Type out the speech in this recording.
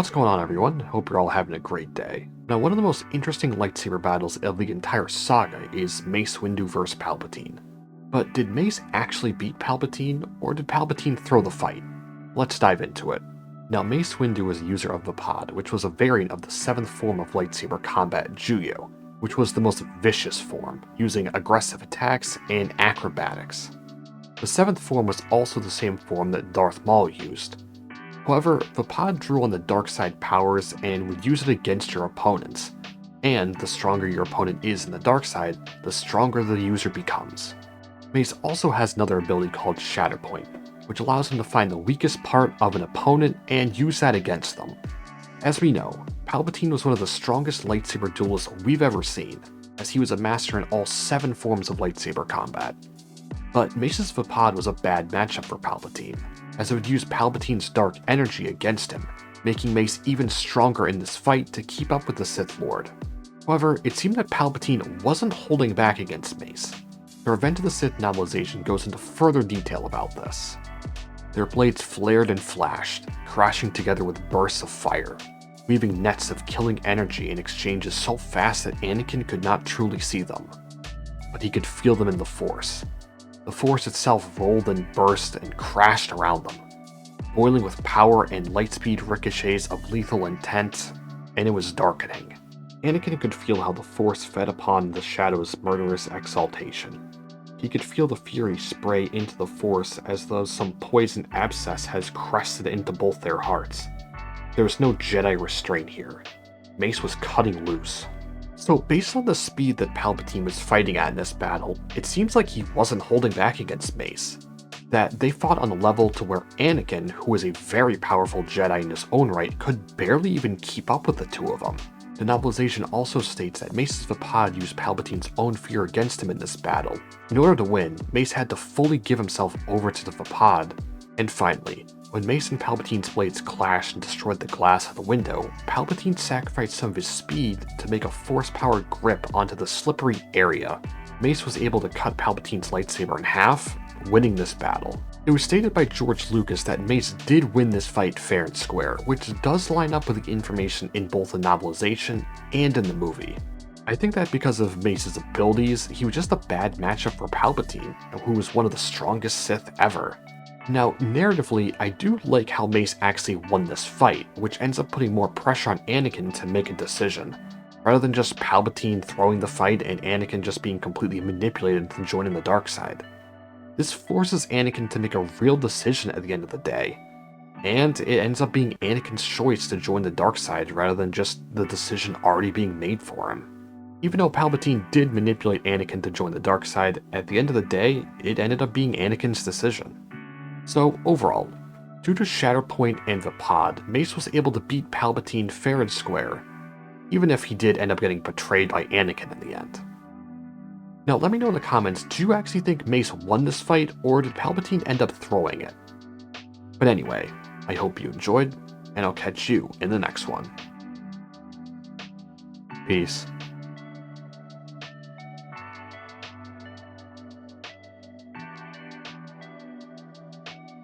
What's going on, everyone? Hope you're all having a great day. Now, one of the most interesting lightsaber battles of the entire saga is Mace Windu vs. Palpatine. But did Mace actually beat Palpatine, or did Palpatine throw the fight? Let's dive into it. Now, Mace Windu was a user of the Pod, which was a variant of the 7th form of lightsaber combat, Juyo, which was the most vicious form, using aggressive attacks and acrobatics. The 7th form was also the same form that Darth Maul used. However, the pod drew on the dark side powers and would use it against your opponents, and the stronger your opponent is in the dark side, the stronger the user becomes. Mace also has another ability called Shatterpoint, which allows him to find the weakest part of an opponent and use that against them. As we know, Palpatine was one of the strongest lightsaber duelists we've ever seen, as he was a master in all 7 forms of lightsaber combat. But Mace's Vapod was a bad matchup for Palpatine, as it would use Palpatine's dark energy against him, making Mace even stronger in this fight to keep up with the Sith Lord. However, it seemed that Palpatine wasn't holding back against Mace. The Revenge of the Sith novelization goes into further detail about this. Their blades flared and flashed, crashing together with bursts of fire, weaving nets of killing energy in exchanges so fast that Anakin could not truly see them. But he could feel them in the Force. The Force itself rolled and burst and crashed around them, boiling with power and lightspeed ricochets of lethal intent, and it was darkening. Anakin could feel how the Force fed upon the Shadow's murderous exaltation. He could feel the fury spray into the Force as though some poison abscess has crested into both their hearts. There was no Jedi restraint here. Mace was cutting loose. So based on the speed that Palpatine was fighting at in this battle, it seems like he wasn't holding back against Mace. That they fought on a level to where Anakin, who was a very powerful Jedi in his own right, could barely even keep up with the two of them. The novelization also states that Mace's Vapod used Palpatine's own fear against him in this battle. In order to win, Mace had to fully give himself over to the Vapod. And finally, when Mace and Palpatine's blades clashed and destroyed the glass of the window, Palpatine sacrificed some of his speed to make a force-powered grip onto the slippery area. Mace was able to cut Palpatine's lightsaber in half, winning this battle. It was stated by George Lucas that Mace did win this fight fair and square, which does line up with the information in both the novelization and in the movie. I think that because of Mace's abilities, he was just a bad matchup for Palpatine, who was one of the strongest Sith ever. Now, narratively, I do like how Mace actually won this fight, which ends up putting more pressure on Anakin to make a decision, rather than just Palpatine throwing the fight and Anakin just being completely manipulated into joining the dark side. This forces Anakin to make a real decision at the end of the day, and it ends up being Anakin's choice to join the dark side rather than just the decision already being made for him. Even though Palpatine did manipulate Anakin to join the dark side, at the end of the day, it ended up being Anakin's decision. So overall, due to Shatterpoint and Vapod, Mace was able to beat Palpatine fair and square, even if he did end up getting betrayed by Anakin in the end. Now let me know in the comments, do you actually think Mace won this fight, or did Palpatine end up throwing it? But anyway, I hope you enjoyed, and I'll catch you in the next one. Peace.